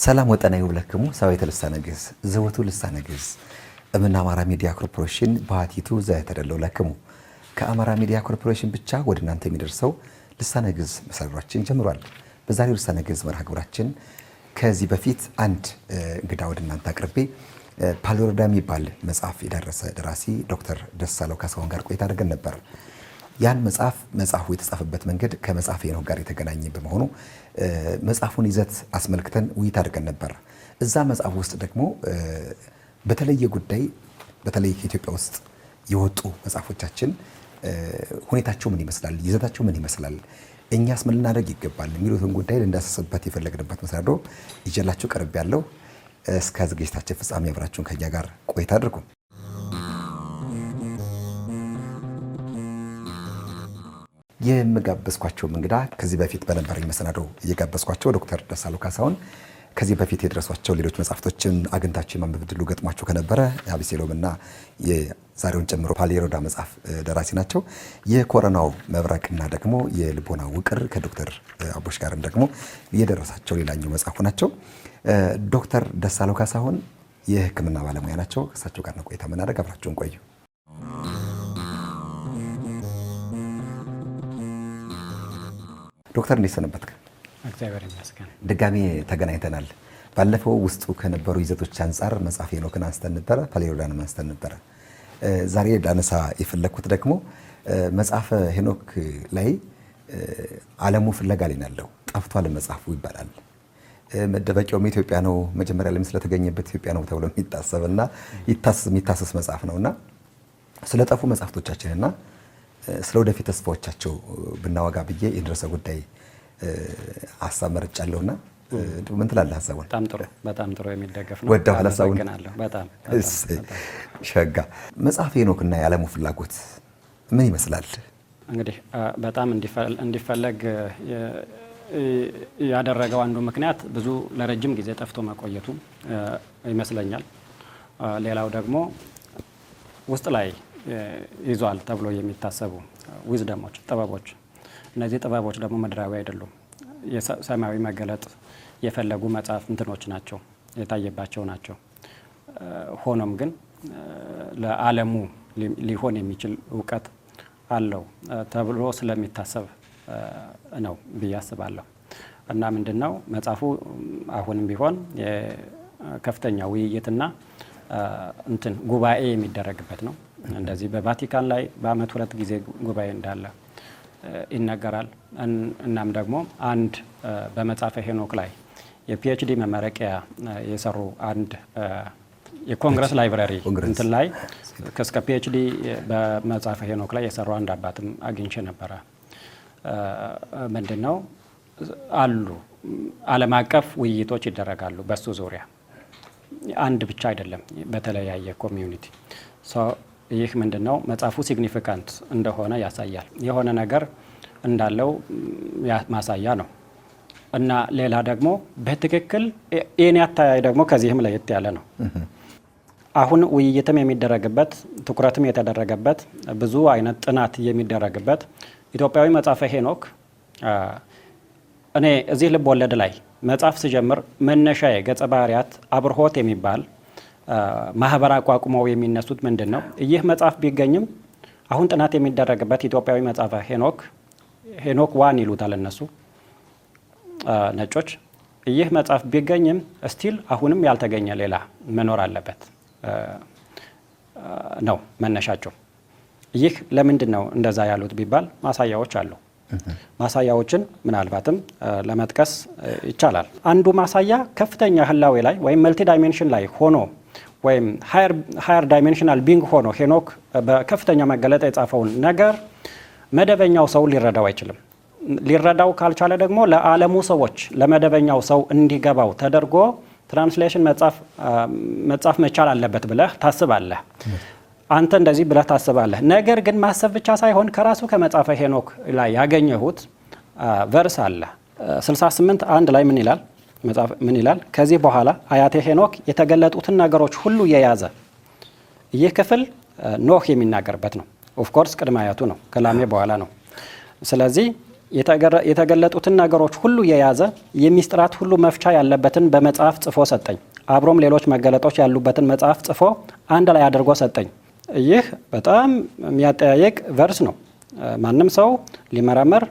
ሰላም ወጠና ይብለክሙ ሰባይተ ልሳነ ግዕዝ ዘወቱ ልሳነ ግዕዝ እምና አማራ ሚዲያ ኮርፖሬሽን ባቲቱ ዘተደለው ለክሙ ከአማራ ሚዲያ ኮርፖሬሽን ብቻ ወደ እናንተ የሚደርሰው ልሳነ ግዕዝ መሰራችን ጀምሯል። በዛሬው ልሳነ ግዕዝ መርሃ ግብራችን ከዚህ በፊት አንድ እንግዳ ወደ እናንተ አቅርቤ ፓሊዮሮዳ የሚባል መጽሐፍ የደረሰ ደራሲ ዶክተር ደሳለው ካሳሁን ጋር ቆይታ አድርገን ነበር። ያን መጽሐፉ የተጻፈበት መንገድ ከመጽሐፈ ሄኖክ ጋር የተገናኘ በመሆኑ መጽሐፉን ይዘት አስመልክተን ውይይት አድርገን ነበር። እዛ መጽሐፍ ውስጥ ደግሞ በተለየ ጉዳይ በተለይ ከኢትዮጵያ ውስጥ የወጡ መጽሐፎቻችን ሁኔታቸው ምን ይመስላል፣ ይዘታቸው ምን ይመስላል፣ እኛስ ምን ልናደርግ ይገባል የሚሉትን ጉዳይ ልንዳሰስበት የፈለግንበት መሰናዶ ይዤላችሁ ቀርብ ያለው። እስከ ዝግጅታችን ፍጻሜ አብራችሁን ከኛ ጋር ቆይታ አድርጉ። የምጋበዝኳቸው እንግዳ ከዚህ በፊት በነበረኝ መሰናዶ እየጋበዝኳቸው ዶክተር ደሳለው ካሳሁን ከዚህ በፊት የደረሷቸው ሌሎች መጽሐፍቶችን አግኝታችሁ የማንበብ ዕድሉ ገጥሟችሁ ከነበረ የአቤሴሎምና የዛሬውን ጨምሮ ፓሊዮሮዳ መጽሐፍ ደራሲ ናቸው። የኮረናው መብረቅና ደግሞ የልቦና ውቅር ከዶክተር አቦሽ ጋርም ደግሞ የደረሳቸው ሌላኛው መጽሐፉ ናቸው። ዶክተር ደሳለው ካሳሁን የሕክምና ባለሙያ ናቸው። ከእሳቸው ጋር ነው ቆይታ የምናደርግ። አብራችሁን ቆዩ። ዶክተር እንዴት ሰነበትክ? እግዚአብሔር ይመስገን። ድጋሜ ተገናኝተናል። ባለፈው ውስጡ ከነበሩ ይዘቶች አንጻር መጽሐፈ ሄኖክን አንስተን ነበረ፣ ፓሊዮሮዳንም አንስተን ነበረ። ዛሬ ዳነሳ የፈለግኩት ደግሞ መጽሐፈ ሄኖክ ላይ ዓለሙ ፍለጋ ላይ ያለው ጠፍቷል መጽሐፉ ይባላል። መደበቂያውም ኢትዮጵያ ነው፣ መጀመሪያ ላይ ስለተገኘበት ኢትዮጵያ ነው ተብሎ የሚታሰብና የሚታሰስ መጽሐፍ ነውና ስለ ጠፉ መጽሐፍቶቻችንና ስለ ወደፊት ተስፋዎቻቸው ብናወጋ ብዬ የደረሰ ጉዳይ ሀሳብ መርጫለሁና ምን ትላለህ? ሀሳቡን በጣም ጥሩ የሚደገፍ ነው። ወደ ሐሳቡን በጣም ሸጋ መጽሐፈ ሄኖክና የዓለሙ ፍላጎት ምን ይመስላል? እንግዲህ በጣም እንዲፈለግ ያደረገው አንዱ ምክንያት ብዙ ለረጅም ጊዜ ጠፍቶ መቆየቱ ይመስለኛል። ሌላው ደግሞ ውስጥ ላይ ይዟል ተብሎ የሚታሰቡ ዊዝደሞች፣ ጥበቦች፣ እነዚህ ጥበቦች ደግሞ ምድራዊ አይደሉም። የሰማያዊ መገለጥ የፈለጉ መጽሐፍ እንትኖች ናቸው፣ የታየባቸው ናቸው። ሆኖም ግን ለዓለሙ ሊሆን የሚችል እውቀት አለው ተብሎ ስለሚታሰብ ነው ብዬ አስባለሁ። እና ምንድነው መጽሐፉ አሁንም ቢሆን የከፍተኛ ውይይትና ጉባኤ የሚደረግበት ነው። እንደዚህ በቫቲካን ላይ በአመት 2 ጊዜ ጉባኤ እንዳለ ይነገራል። እናም ደግሞ አንድ በመጽሐፈ ሄኖክ ላይ የፒኤችዲ መመረቂያ የሰሩ አንድ የኮንግረስ ላይብራሪ እንትን ላይ እስከ ፒኤችዲ በመጽሐፈ ሄኖክ ላይ የሰሩ አንድ አባትም አግኝቼ ነበረ። ምንድነው አሉ ዓለም አቀፍ ውይይቶች ይደረጋሉ በሱ ዙሪያ፣ አንድ ብቻ አይደለም፣ በተለያየ ኮሚዩኒቲ። ይህ ምንድነው መጽሐፉ ሲግኒፊካንት እንደሆነ ያሳያል፣ የሆነ ነገር እንዳለው ማሳያ ነው። እና ሌላ ደግሞ በትክክል የኔ አተያይ ደግሞ ከዚህም ለየት ያለ ነው። አሁን ውይይትም የሚደረግበት ትኩረትም የተደረገበት ብዙ አይነት ጥናት የሚደረግበት ኢትዮጵያዊ መጽሐፈ ሄኖክ እኔ እዚህ ልብ ወለድ ላይ መጽሐፍ ስጀምር መነሻዬ ገጸ ባህሪያት አብርሆት የሚባል ማህበር አቋቁመው የሚነሱት ምንድን ነው? ይህ መጽሐፍ ቢገኝም አሁን ጥናት የሚደረግበት ኢትዮጵያዊ መጽሐፈ ሄኖክ ዋን ይሉታል እነሱ ነጮች። ይህ መጽሐፍ ቢገኝም ስቲል አሁንም ያልተገኘ ሌላ መኖር አለበት ነው መነሻቸው። ይህ ለምንድን ነው እንደዛ ያሉት ቢባል ማሳያዎች አሉ። ማሳያዎችን ምናልባትም ለመጥቀስ ይቻላል። አንዱ ማሳያ ከፍተኛ ህላዌ ላይ ወይም መልቲ ዳይሜንሽን ላይ ሆኖ ወይም ሃየር ዳይሜንሽናል ቢንግ ሆኖ ሄኖክ በከፍተኛ መገለጥ የጻፈውን ነገር መደበኛው ሰው ሊረዳው አይችልም። ሊረዳው ካልቻለ ደግሞ ለዓለሙ ሰዎች ለመደበኛው ሰው እንዲገባው ተደርጎ ትራንስሌሽን መጻፍ መቻል አለበት ብለህ ታስባለህ። አንተ እንደዚህ ብለህ ታስባለህ። ነገር ግን ማሰብ ብቻ ሳይሆን ከራሱ ከመጽሐፈ ሄኖክ ላይ ያገኘሁት ቨርስ አለ 68:1 ላይ ምን ይላል? ከዚህ በኋላ አያቴ ሄኖክ የተገለጡትን ነገሮች ሁሉ የያዘ። ይህ ክፍል ኖህ የሚናገርበት ነው። ኦፍ ኮርስ ቅድመ አያቱ ነው፣ ከላሜ በኋላ ነው። ስለዚህ የተገለጡትን ነገሮች ሁሉ የያዘ የሚስጥራት ሁሉ መፍቻ ያለበትን በመጽሐፍ ጽፎ ሰጠኝ። አብሮም ሌሎች መገለጦች ያሉበትን መጽሐፍ ጽፎ አንድ ላይ አድርጎ ሰጠኝ። ይህ በጣም የሚያጠያየቅ ቨርስ ነው። ማንም ሰው ሊመረመር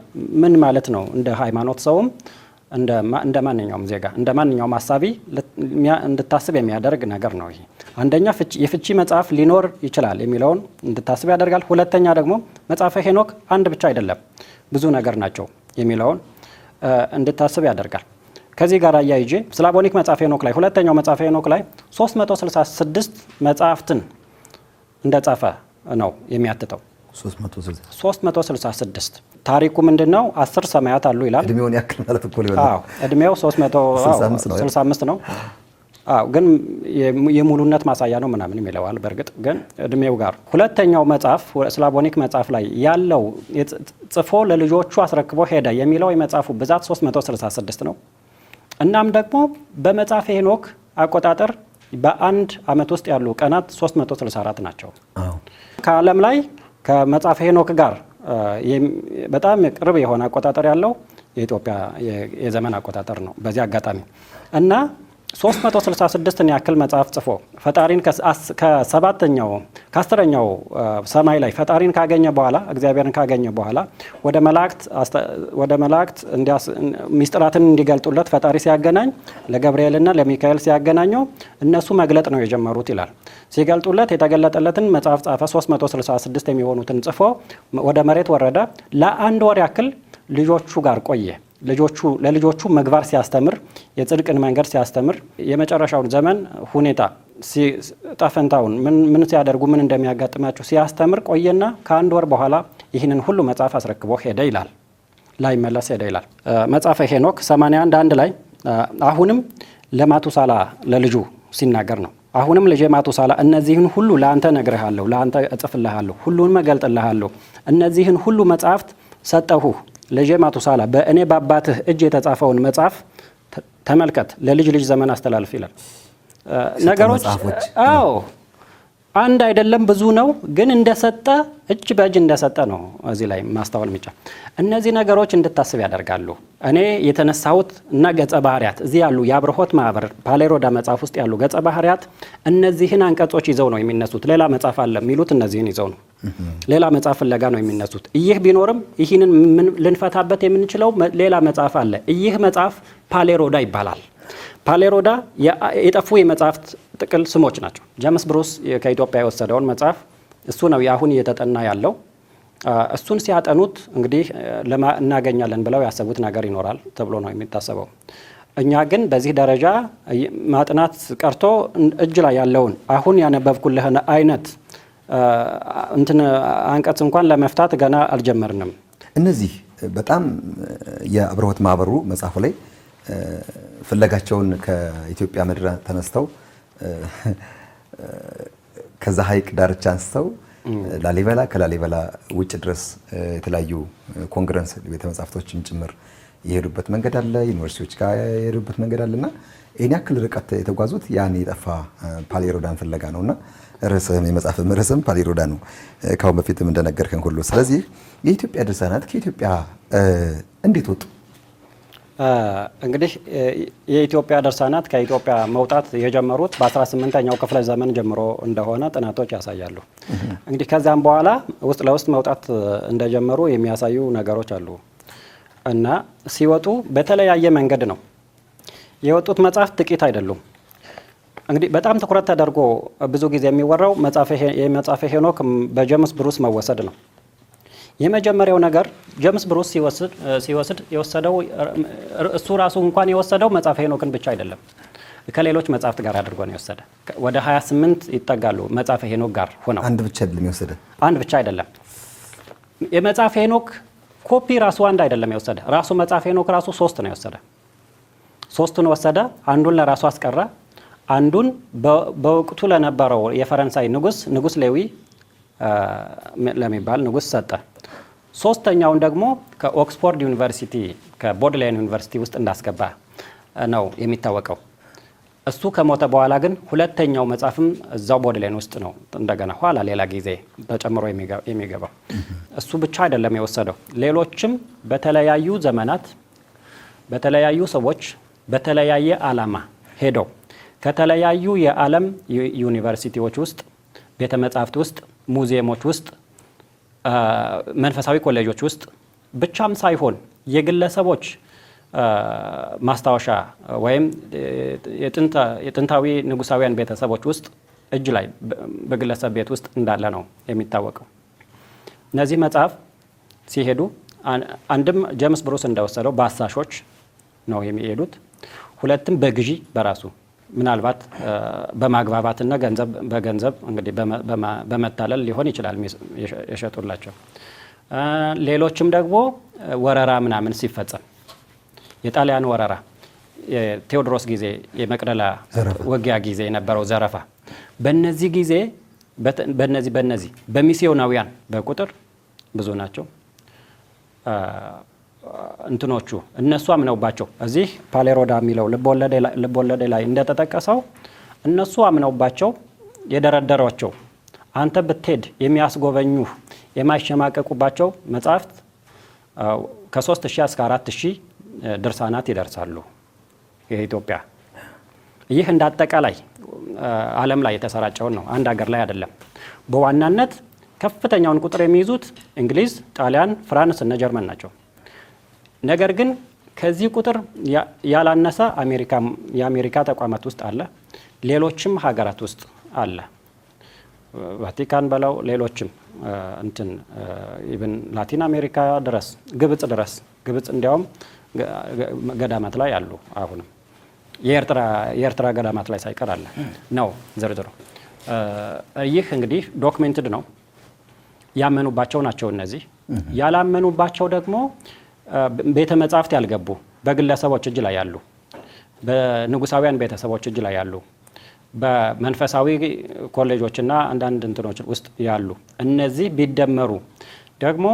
ምን ማለት ነው እንደ ሃይማኖት ሰውም እንደ ማንኛውም ዜጋ እንደ ማንኛውም አሳቢ እንድታስብ የሚያደርግ ነገር ነው። ይሄ አንደኛ የፍቺ መጽሐፍ ሊኖር ይችላል የሚለውን እንድታስብ ያደርጋል። ሁለተኛ ደግሞ መጽሐፈ ሄኖክ አንድ ብቻ አይደለም ብዙ ነገር ናቸው የሚለውን እንድታስብ ያደርጋል። ከዚህ ጋር አያይዤ ስላቦኒክ መጽሐፈ ሄኖክ ላይ ሁለተኛው መጽሐፈ ሄኖክ ላይ 366 መጽሐፍትን እንደጻፈ ነው የሚያትተው። 366 ታሪኩ ምንድነው? 10 ሰማያት አሉ ይላል። እድሜውን ያክል ማለት እኮ ሊሆን ነው። እድሜው 365 ነው። ግን የሙሉነት ማሳያ ነው ምናምን ይለዋል። በእርግጥ ግን እድሜው ጋር ሁለተኛው መጽሐፍ ስላቦኒክ መጽሐፍ ላይ ያለው ጽፎ ለልጆቹ አስረክቦ ሄደ የሚለው የመጽሐፉ ብዛት 366 ነው። እናም ደግሞ በመጽሐፈ ሄኖክ አቆጣጠር በአንድ ዓመት ውስጥ ያሉ ቀናት 364 ናቸው። ከዓለም ላይ ከመጽሐፈ ሄኖክ ጋር በጣም ቅርብ የሆነ አቆጣጠር ያለው የኢትዮጵያ የዘመን አቆጣጠር ነው። በዚህ አጋጣሚ እና 366ን ያክል መጽሐፍ ጽፎ ፈጣሪን ከአስረኛው ሰማይ ላይ ፈጣሪን ካገኘ በኋላ እግዚአብሔርን ካገኘ በኋላ ወደ መላእክት ሚስጥራትን እንዲገልጡለት ፈጣሪ ሲያገናኝ ለገብርኤልና ለሚካኤል ሲያገናኘው እነሱ መግለጥ ነው የጀመሩት ይላል። ሲገልጡለት የተገለጠለትን መጽሐፍ ጻፈ። 366 የሚሆኑትን ጽፎ ወደ መሬት ወረደ። ለአንድ ወር ያክል ልጆቹ ጋር ቆየ። ለልጆቹ ምግባር ሲያስተምር፣ የጽድቅን መንገድ ሲያስተምር፣ የመጨረሻውን ዘመን ሁኔታ ጣፈንታውን ምን ሲያደርጉ ምን እንደሚያጋጥማቸው ሲያስተምር ቆየና ከአንድ ወር በኋላ ይህንን ሁሉ መጽሐፍ አስረክቦ ሄደ ይላል። ላይመለስ ሄደ ይላል። መጽሐፈ ሄኖክ 81:1 ላይ አሁንም ለማቱሳላ ለልጁ ሲናገር ነው። አሁንም ልጄ ማቱሳላ እነዚህን ሁሉ ለአንተ ነግርሃለሁ፣ ለአንተ እጽፍልሃለሁ፣ ሁሉንም እገልጥልሃለሁ። እነዚህን ሁሉ መጽሐፍት ሰጠሁህ ልጄ ማቱሳላ፣ በእኔ በአባትህ እጅ የተጻፈውን መጽሐፍ ተመልከት፣ ለልጅ ልጅ ዘመን አስተላልፍ ይላል። ነገሮች አንድ አይደለም ብዙ ነው፣ ግን እንደሰጠ እጅ በእጅ እንደሰጠ ነው እዚህ ላይ ማስተዋል የሚቻል። እነዚህ ነገሮች እንድታስብ ያደርጋሉ። እኔ የተነሳሁት እና ገጸ ባህሪያት እዚህ ያሉ የአብርሆት ማህበር ፓሌሮዳ መጽሐፍ ውስጥ ያሉ ገጸ ባህሪያት እነዚህን አንቀጾች ይዘው ነው የሚነሱት። ሌላ መጽሐፍ አለ የሚሉት እነዚህን ይዘው ነው። ሌላ መጽሐፍ ፍለጋ ነው የሚነሱት። ይህ ቢኖርም ይህንን ልንፈታበት የምንችለው ሌላ መጽሐፍ አለ። ይህ መጽሐፍ ፓሌሮዳ ይባላል። ፓሌሮዳ የጠፉ የመጽሐፍት ጥቅል ስሞች ናቸው። ጀምስ ብሩስ ከኢትዮጵያ የወሰደውን መጽሐፍ እሱ ነው አሁን እየተጠና ያለው። እሱን ሲያጠኑት እንግዲህ እናገኛለን ብለው ያሰቡት ነገር ይኖራል ተብሎ ነው የሚታሰበው። እኛ ግን በዚህ ደረጃ ማጥናት ቀርቶ እጅ ላይ ያለውን አሁን ያነበብኩልህን አይነት አንቀጽ እንኳን ለመፍታት ገና አልጀመርንም። እነዚህ በጣም የአብርሆት ማህበሩ መጽሐፉ ላይ ፍለጋቸውን ከኢትዮጵያ ምድር ተነስተው ከዛ ሐይቅ ዳርቻ አንስተው ላሊበላ ከላሊበላ ውጭ ድረስ የተለያዩ ኮንግረስ ቤተ መጻሕፍቶችም ጭምር የሄዱበት መንገድ አለ። ዩኒቨርሲቲዎች ጋር የሄዱበት መንገድ አለና ይህን ያክል ርቀት የተጓዙት ያን የጠፋ ፓሌሮዳን ፍለጋ ነውና ርዕስም የመጽሐፍም ርዕስም ፓሌሮዳ ነው ካሁን በፊትም እንደነገርከን ሁሉ። ስለዚህ የኢትዮጵያ ድርሳናት ከኢትዮጵያ እንዴት ወጡ? እንግዲህ የኢትዮጵያ ድርሳናት ከኢትዮጵያ መውጣት የጀመሩት በ18ኛው ክፍለ ዘመን ጀምሮ እንደሆነ ጥናቶች ያሳያሉ። እንግዲህ ከዚያም በኋላ ውስጥ ለውስጥ መውጣት እንደጀመሩ የሚያሳዩ ነገሮች አሉ እና ሲወጡ በተለያየ መንገድ ነው የወጡት። መጽሐፍት ጥቂት አይደሉም። እንግዲህ በጣም ትኩረት ተደርጎ ብዙ ጊዜ የሚወራው የመጽሐፈ ሄኖክ በጀምስ ብሩስ መወሰድ ነው። የመጀመሪያው ነገር ጀምስ ብሩስ ሲወስድ የወሰደው እሱ ራሱ እንኳን የወሰደው መጽሐፈ ሄኖክን ብቻ አይደለም፣ ከሌሎች መጽሐፍት ጋር አድርጎ ነው የወሰደ። ወደ 28 ይጠጋሉ መጽሐፈ ሄኖክ ጋር ሆነው። አንድ ብቻ አይደለም። የመጽሐፈ ሄኖክ ኮፒ ራሱ አንድ አይደለም የወሰደ። ራሱ መጽሐፈ ሄኖክ ራሱ 3 ነው የወሰደ። 3ቱን ወሰደ። አንዱን ለራሱ አስቀረ። አንዱን በወቅቱ ለነበረው የፈረንሳይ ንጉስ ሌዊ ለሚባል ንጉስ ሰጠ። 3ኛውን ደግሞ ከኦክስፎርድ ዩኒቨርሲቲ ከቦድሌያን ዩኒቨርሲቲ ውስጥ እንዳስገባ ነው የሚታወቀው። እሱ ከሞተ በኋላ ግን ሁለተኛው መጽሐፍም እዛው ቦድሌን ውስጥ ነው እንደገና ኋላ ሌላ ጊዜ ተጨምሮ የሚገባው። እሱ ብቻ አይደለም የወሰደው፣ ሌሎችም በተለያዩ ዘመናት በተለያዩ ሰዎች በተለያየ ዓላማ ሄደው ከተለያዩ የዓለም ዩኒቨርሲቲዎች ውስጥ፣ ቤተ መጻሕፍት ውስጥ፣ ሙዚየሞች ውስጥ፣ መንፈሳዊ ኮሌጆች ውስጥ ብቻም ሳይሆን የግለሰቦች ማስታወሻ ወይም የጥንታዊ ንጉሳውያን ቤተሰቦች ውስጥ እጅ ላይ በግለሰብ ቤት ውስጥ እንዳለ ነው የሚታወቀው። እነዚህ መጽሐፍ ሲሄዱ አንድም ጄምስ ብሩስ እንደወሰደው በአሳሾች ነው የሚሄዱት፣ ሁለትም በግዢ በራሱ ምናልባት በማግባባትና በገንዘብ እንግዲህ በመታለል ሊሆን ይችላል የሸጡላቸው። ሌሎችም ደግሞ ወረራ ምናምን ሲፈጸም የጣሊያን ወረራ፣ የቴዎድሮስ ጊዜ፣ የመቅደላ ውጊያ ጊዜ የነበረው ዘረፋ፣ በነዚህ ጊዜ በነዚህ በሚስዮናውያን በቁጥር ብዙ ናቸው እንትኖቹ እነሱ አምነውባቸው እዚህ ፓሌሮዳ የሚለው ልቦለዴ ላይ እንደተጠቀሰው እነሱ አምነውባቸው የደረደሯቸው አንተ ብትሄድ የሚያስጎበኙ የማይሸማቀቁባቸው መጽሐፍት ከ3000 እስከ 4000 ድርሳናት ይደርሳሉ። የኢትዮጵያ ይህ እንደ አጠቃላይ ዓለም ላይ የተሰራጨውን ነው፣ አንድ ሀገር ላይ አይደለም። በዋናነት ከፍተኛውን ቁጥር የሚይዙት እንግሊዝ፣ ጣሊያን፣ ፍራንስ እና ጀርመን ናቸው። ነገር ግን ከዚህ ቁጥር ያላነሰ የአሜሪካ ተቋማት ውስጥ አለ፣ ሌሎችም ሀገራት ውስጥ አለ። ቫቲካን በለው ሌሎችም ኢቭን ላቲን አሜሪካ ድረስ ግብጽ እንዲያውም ገዳማት ላይ አሉ። አሁንም የኤርትራ ገዳማት ላይ ሳይቀር አለ ነው ዝርዝሩ። ይህ እንግዲህ ዶክሜንትድ ነው፣ ያመኑባቸው ናቸው። እነዚህ ያላመኑባቸው ደግሞ ቤተ መጻሕፍት ያልገቡ በግለሰቦች እጅ ላይ ያሉ፣ በንጉሳውያን ቤተሰቦች እጅ ላይ ያሉ፣ በመንፈሳዊ ኮሌጆችና አንዳንድ እንትኖች ውስጥ ያሉ እነዚህ ቢደመሩ ደግሞ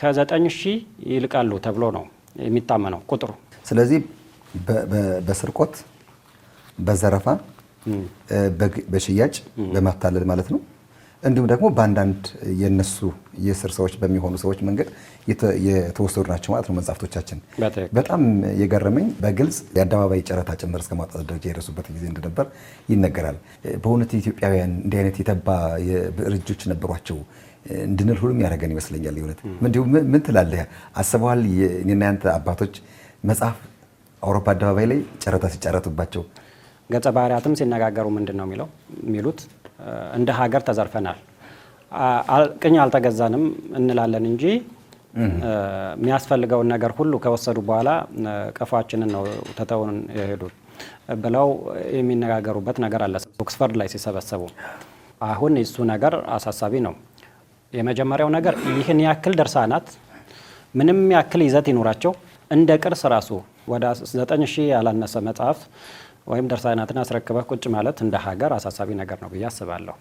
ከ9000 ይልቃሉ ተብሎ ነው የሚታመነው ቁጥሩ። ስለዚህ በስርቆት፣ በዘረፋ፣ በሽያጭ፣ በማታለል ማለት ነው። እንዲሁም ደግሞ በአንዳንድ የነሱ የስር ሰዎች በሚሆኑ ሰዎች መንገድ የተወሰዱ ናቸው ማለት ነው መጽሐፍቶቻችን። በጣም የገረመኝ በግልጽ የአደባባይ ጨረታ ጭምር እስከ ማውጣት ደረጃ የደረሱበት ጊዜ እንደነበር ይነገራል። በእውነት ኢትዮጵያውያን እንዲህ አይነት የተባ የብዕር እጆች ነበሯቸው እንድንል ሁሉም ያደረገን ይመስለኛል። የእውነት እንዲሁ ምን ትላለህ? አስበዋል? እኔና ያንተ አባቶች መጽሐፍ አውሮፓ አደባባይ ላይ ጨረታ ሲጨረቱባቸው ገጸ ባህሪያትም ሲነጋገሩ ምንድን ነው የሚሉት? እንደ ሀገር ተዘርፈናል፣ ቅኝ አልተገዛንም እንላለን እንጂ የሚያስፈልገውን ነገር ሁሉ ከወሰዱ በኋላ ቀፏችንን ነው ተተውን የሄዱት ብለው የሚነጋገሩበት ነገር አለ ኦክስፈርድ ላይ ሲሰበሰቡ። አሁን እሱ ነገር አሳሳቢ ነው። የመጀመሪያው ነገር ይህን ያክል ድርሳናት ምንም ያክል ይዘት ይኖራቸው እንደ ቅርስ ራሱ ወደ 9000 ያላነሰ መጽሐፍ ወይም ድርሳናትን አስረክበህ ቁጭ ማለት እንደ ሀገር አሳሳቢ ነገር ነው ብዬ አስባለሁ።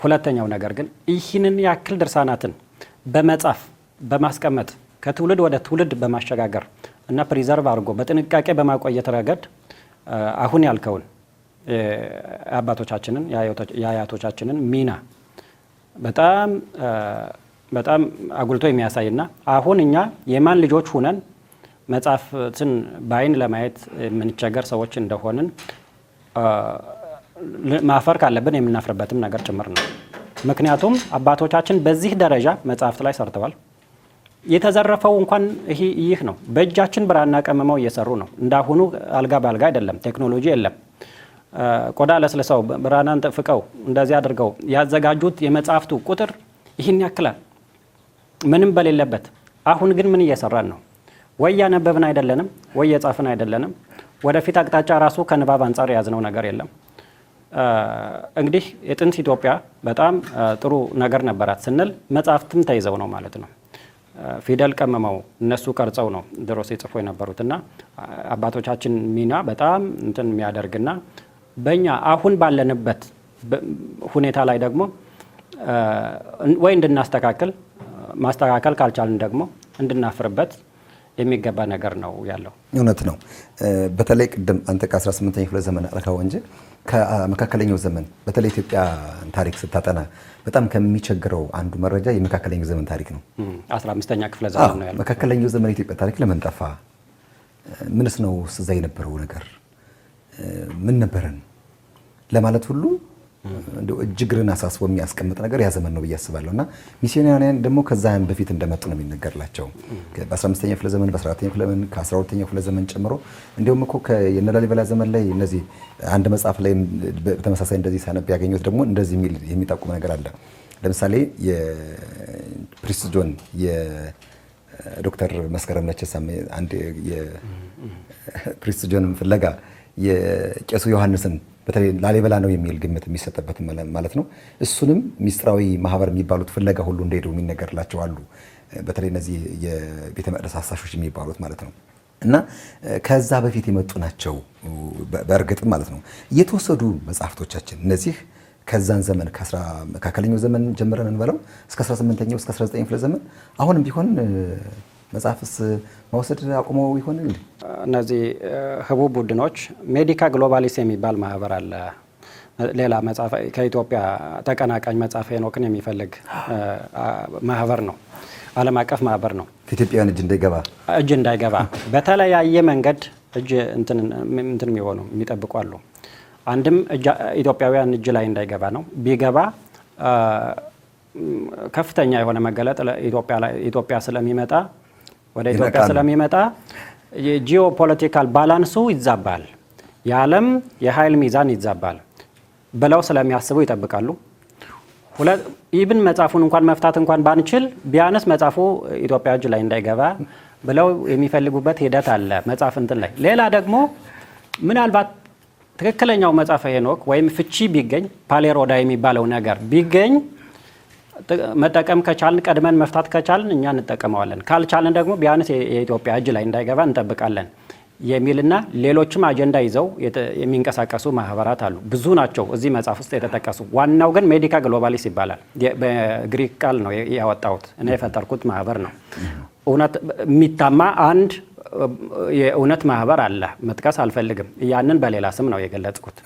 ሁለተኛው ነገር ግን ይህንን ያክል ድርሳናትን በመጻፍ በማስቀመጥ ከትውልድ ወደ ትውልድ በማሸጋገር እና ፕሪዘርቭ አድርጎ በጥንቃቄ በማቆየት ረገድ አሁን ያልከውን የአባቶቻችንን የአያቶቻችንን ሚና በጣም አጉልቶ የሚያሳይና አሁን እኛ የማን ልጆች ሁነን መጽሐፍትን በአይን ለማየት የምንቸገር ሰዎች እንደሆንን ማፈር ካለብን የምናፍርበትም ነገር ጭምር ነው። ምክንያቱም አባቶቻችን በዚህ ደረጃ መጽሐፍት ላይ ሰርተዋል። የተዘረፈው እንኳን ይህ ነው። በእጃችን ብራና ቀመመው እየሰሩ ነው። እንዳሁኑ አልጋ በአልጋ አይደለም። ቴክኖሎጂ የለም። ቆዳ ለስልሰው ብራናን ጠፍቀው እንደዚህ አድርገው ያዘጋጁት የመጽሐፍቱ ቁጥር ይህን ያክላል ምንም በሌለበት። አሁን ግን ምን እየሰራን ነው? ወይ ያነበብን አይደለንም፣ ወይ የጻፍን አይደለንም። ወደፊት አቅጣጫ ራሱ ከንባብ አንጻር የያዝነው ነገር የለም። እንግዲህ የጥንት ኢትዮጵያ በጣም ጥሩ ነገር ነበራት ስንል መጽሐፍትም ተይዘው ነው ማለት ነው። ፊደል ቀመመው እነሱ ቀርጸው ነው ድሮ ሲጽፉ የነበሩትና አባቶቻችን ሚና በጣም እንትን የሚያደርግና በእኛ አሁን ባለንበት ሁኔታ ላይ ደግሞ ወይ እንድናስተካክል ማስተካከል ካልቻልን ደግሞ እንድናፍርበት የሚገባ ነገር ነው ያለው። እውነት ነው። በተለይ ቅድም አንተ ከ18ኛው ክፍለ ዘመን አልካው እንጂ ከመካከለኛው ዘመን በተለይ ኢትዮጵያ ታሪክ ስታጠና በጣም ከሚቸግረው አንዱ መረጃ የመካከለኛው ዘመን ታሪክ ነው። 15ኛ ክፍለ ዘመን ነው ያለው። መካከለኛው ዘመን የኢትዮጵያ ታሪክ ለምን ጠፋ? ምንስ ነው እዛ የነበረው ነገር ምን ነበረን ለማለት ሁሉ እንደው እጅግርን አሳስቦ የሚያስቀምጥ ነገር ያ ዘመን ነው ብዬ አስባለሁ። እና ሚስዮናውያን ደግሞ ከዛም በፊት እንደመጡ ነው የሚነገርላቸው። በ15ኛው ክፍለ ዘመን፣ በ14ኛው ክፍለ ዘመን፣ ከ12ኛው ክፍለ ዘመን ጨምሮ እንዲሁም እኮ የነላሊበላ ዘመን ላይ እነዚህ አንድ መጽሐፍ ላይ በተመሳሳይ እንደዚህ ሳነብ ያገኘሁት ደግሞ እንደዚህ የሚጠቁም ነገር አለ። ለምሳሌ የፕሪስት ጆን የዶክተር መስከረም ነቸሳ አንድ የፕሪስት ጆን ፍለጋ የቄሱ ዮሐንስን በተለይ ላሊበላ ነው የሚል ግምት የሚሰጥበት ማለት ነው። እሱንም ሚስጥራዊ ማህበር የሚባሉት ፍለጋ ሁሉ እንደሄዱ የሚነገርላቸው አሉ። በተለይ እነዚህ የቤተ መቅደስ አሳሾች የሚባሉት ማለት ነው። እና ከዛ በፊት የመጡ ናቸው በእርግጥም ማለት ነው። የተወሰዱ መጽሐፍቶቻችን እነዚህ ከዛን ዘመን ከመካከለኛው ዘመን ጀምረን እንበለው እስከ 18ኛው እስከ 19ኛው ክፍለ ዘመን አሁንም ቢሆን መጽሐፍስ መውሰድ አቁመው ይሆን እንዴ? እነዚህ ህቡዕ ቡድኖች ሜዲካ ግሎባሊስ የሚባል ማህበር አለ። ሌላ መጽሐፍ ከኢትዮጵያ ተቀናቃኝ መጽሐፈ ሄኖክን የሚፈልግ ማህበር ነው። ዓለም አቀፍ ማህበር ነው። ከኢትዮጵያውያን እጅ እንዳይገባ በተለያየ መንገድ እንትን የሚሆኑ የሚጠብቁ አሉ። አንድም ኢትዮጵያውያን እጅ ላይ እንዳይገባ ነው። ቢገባ ከፍተኛ የሆነ መገለጥ ኢትዮጵያ ስለሚመጣ ወደ ኢትዮጵያ ስለሚመጣ የጂኦፖለቲካል ባላንሱ ይዛባል፣ የዓለም የኃይል ሚዛን ይዛባል ብለው ስለሚያስቡ ይጠብቃሉ። ኢብን መጽሐፉን እንኳን መፍታት እንኳን ባንችል ቢያንስ መጽሐፉ ኢትዮጵያ እጅ ላይ እንዳይገባ ብለው የሚፈልጉበት ሂደት አለ መጽሐፍ እንትን ላይ። ሌላ ደግሞ ምናልባት ትክክለኛው መጽሐፈ ሄኖክ ወይም ፍቺ ቢገኝ ፓሌሮዳ የሚባለው ነገር ቢገኝ መጠቀም ከቻልን ቀድመን መፍታት ከቻልን እኛ እንጠቀመዋለን። ካልቻልን ደግሞ ቢያንስ የኢትዮጵያ እጅ ላይ እንዳይገባ እንጠብቃለን የሚልና ሌሎችም አጀንዳ ይዘው የሚንቀሳቀሱ ማህበራት አሉ። ብዙ ናቸው እዚህ መጽሐፍ ውስጥ የተጠቀሱ። ዋናው ግን ሜዲካ ግሎባሊስ ይባላል። በግሪክ ቃል ነው ያወጣሁት እና የፈጠርኩት ማህበር ነው። እውነት የሚታማ አንድ የእውነት ማህበር አለ። መጥቀስ አልፈልግም። ያንን በሌላ ስም ነው የገለጽኩት።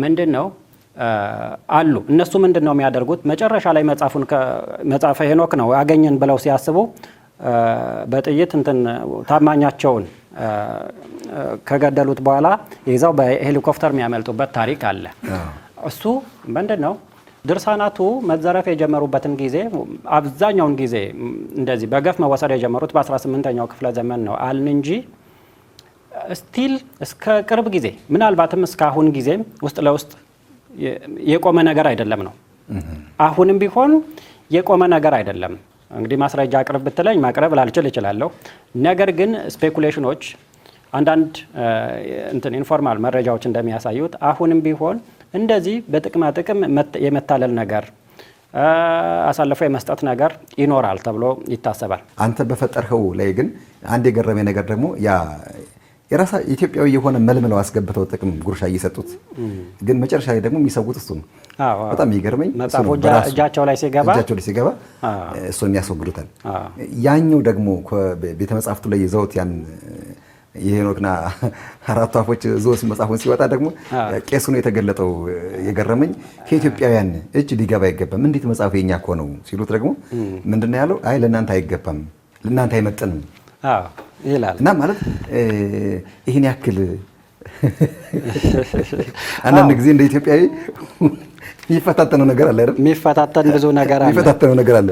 ምንድን ነው አሉ እነሱ ምንድን ነው የሚያደርጉት? መጨረሻ ላይ መጽሐፈ ሄኖክ ነው ያገኘን ብለው ሲያስቡ በጥይት ታማኛቸውን ከገደሉት በኋላ ይዘው በሄሊኮፕተር የሚያመልጡበት ታሪክ አለ። እሱ ምንድን ነው? ድርሳናቱ መዘረፍ የጀመሩበትን ጊዜ አብዛኛውን ጊዜ እንደዚህ በገፍ መወሰድ የጀመሩት በ18ኛው ክፍለ ዘመን ነው አልን እንጂ ስቲል እስከ ቅርብ ጊዜ ምናልባትም እስካሁን ጊዜም ውስጥ ለውስጥ የቆመ ነገር አይደለም ነው። አሁንም ቢሆን የቆመ ነገር አይደለም። እንግዲህ ማስረጃ አቅርብ ብትለኝ ማቅረብ ላልችል እችላለሁ። ነገር ግን ስፔኩሌሽኖች፣ አንዳንድ ኢንፎርማል መረጃዎች እንደሚያሳዩት አሁንም ቢሆን እንደዚህ በጥቅማ ጥቅም የመታለል ነገር፣ አሳልፎ የመስጠት ነገር ይኖራል ተብሎ ይታሰባል። አንተ በፈጠርከው ላይ ግን አንድ የገረመኝ ነገር ደግሞ የራሳ ኢትዮጵያዊ የሆነ መልምለው አስገብተው ጥቅም ጉርሻ እየሰጡት ግን መጨረሻ ላይ ደግሞ የሚሰውት እሱ ነው። በጣም የሚገርመኝ መጽሐፉ እጃቸው ላይ ሲገባ እሱን ያስወግዱታል። ያኛው ደግሞ ቤተ መጽሐፍቱ ላይ ይዘውት ያን የሄኖክና አራቱ አፎች ዞስ መጽሐፉን ሲወጣ ደግሞ ቄሱ ነው የተገለጠው። የገረመኝ ከኢትዮጵያውያን እጅ ሊገባ አይገባም፣ እንዴት መጽሐፉ የኛ እኮ ነው ሲሉት ደግሞ ምንድን ነው ያለው? አይ ለእናንተ አይገባም፣ ለእናንተ አይመጥንም ይላል። እና ማለት ይህን ያክል አንዳንድ ጊዜ እንደ ኢትዮጵያዊ የሚፈታተነው ነገር አለ አይደል? የሚፈታተን ብዙ ነገር አለ። የሚፈታተነው ነገር አለ።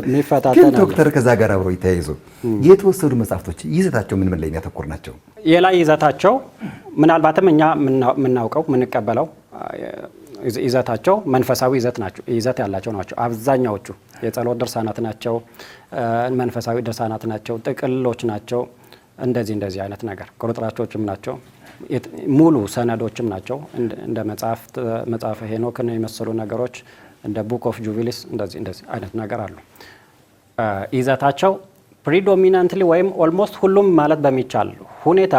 ግን ዶክተር ከዛ ጋር አብሮ ይተያይዞ የተወሰዱ መጽሐፍቶች ይዘታቸው ምን ላይ የሚያተኩር ናቸው? የላይ ይዘታቸው ምናልባትም እኛ የምናውቀው የምንቀበለው ይዘታቸው መንፈሳዊ ይዘት ያላቸው ናቸው። አብዛኛዎቹ የጸሎት ድርሳናት ናቸው፣ መንፈሳዊ ድርሳናት ናቸው፣ ጥቅልሎች ናቸው። እንደዚህ አይነት ነገር ቁርጥራጮችም ናቸው፣ ሙሉ ሰነዶችም ናቸው። እንደ መጽሐፈ ሄኖክን የመሰሉ ነገሮች እንደ ቡክ ኦፍ ጁቢሊስ እንደዚህ አይነት ነገር አሉ። ይዘታቸው ፕሪዶሚናንትሊ ወይም ኦልሞስት ሁሉም ማለት በሚቻል ሁኔታ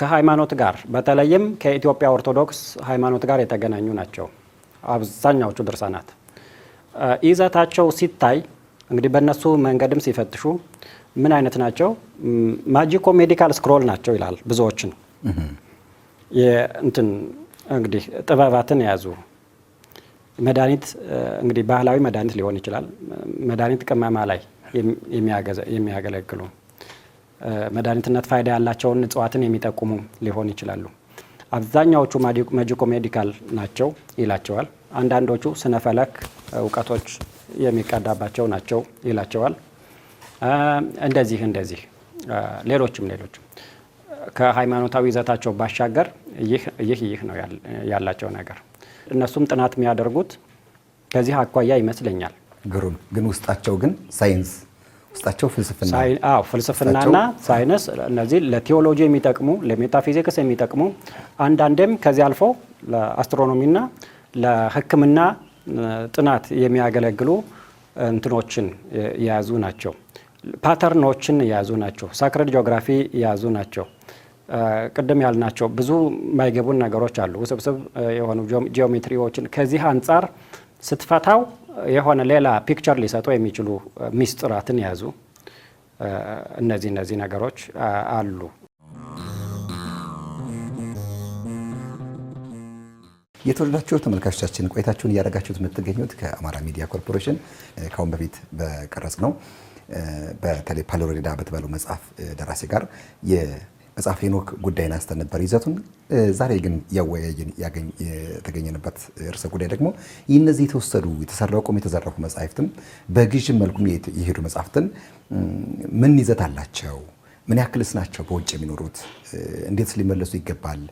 ከሃይማኖት ጋር በተለይም ከኢትዮጵያ ኦርቶዶክስ ሃይማኖት ጋር የተገናኙ ናቸው። አብዛኛዎቹ ድርሳናት ይዘታቸው ሲታይ እንግዲህ በእነሱ መንገድም ሲፈትሹ ምን አይነት ናቸው? ማጂኮ ሜዲካል ስክሮል ናቸው ይላል ብዙዎችን። የእንትን እንግዲህ ጥበባትን የያዙ መድኃኒት እንግዲህ ባህላዊ መድኃኒት ሊሆን ይችላል። መድኃኒት ቅመማ ላይ የሚያገለግሉ መድኃኒትነት ፋይዳ ያላቸውን እጽዋትን የሚጠቁሙ ሊሆን ይችላሉ። አብዛኛዎቹ ማጂኮ ሜዲካል ናቸው ይላቸዋል። አንዳንዶቹ ስነፈለክ እውቀቶች የሚቀዳባቸው ናቸው ይላቸዋል። እንደዚህ ሌሎችም ከሃይማኖታዊ ይዘታቸው ባሻገር ይህ ነው ያላቸው ነገር። እነሱም ጥናት የሚያደርጉት ከዚህ አኳያ ይመስለኛል። ግሩም። ግን ውስጣቸው ግን ሳይንስ ውስጣቸው ፍልስፍናና ሳይንስ እነዚህ ለቴዎሎጂ የሚጠቅሙ ለሜታፊዚክስ የሚጠቅሙ አንዳንዴም ከዚህ አልፈው ለአስትሮኖሚና ለሕክምና ጥናት የሚያገለግሉ እንትኖችን የያዙ ናቸው። ፓተርኖችን የያዙ ናቸው። ሳክረድ ጂኦግራፊ የያዙ ናቸው። ቅድም ያልናቸው ብዙ የማይገቡን ነገሮች አሉ። ውስብስብ የሆኑ ጂኦሜትሪዎችን ከዚህ አንጻር ስትፈታው የሆነ ሌላ ፒክቸር ሊሰጡ የሚችሉ ሚስጥራትን የያዙ እነዚህ ነገሮች አሉ። የተወደዳችሁ ተመልካቾቻችን ቆይታችሁን እያደረጋችሁት የምትገኙት ከአማራ ሚዲያ ኮርፖሬሽን ካሁን በፊት በቀረጽ ነው በተለይ ፓሎሬዳ በተባለው መጽሐፍ ደራሲ ጋር የመጽሐፍ ሄኖክ ጉዳይን አንስተን ነበር ይዘቱን። ዛሬ ግን ያወያየን የተገኘንበት ርዕሰ ጉዳይ ደግሞ እነዚህ የተወሰዱ የተሰረቁም የተዘረፉ መጽሐፍትም በግዥም መልኩም የሄዱ መጽሐፍትን ምን ይዘት አላቸው፣ ምን ያክልስ ናቸው በውጭ የሚኖሩት፣ እንዴት ሊመለሱ ይገባል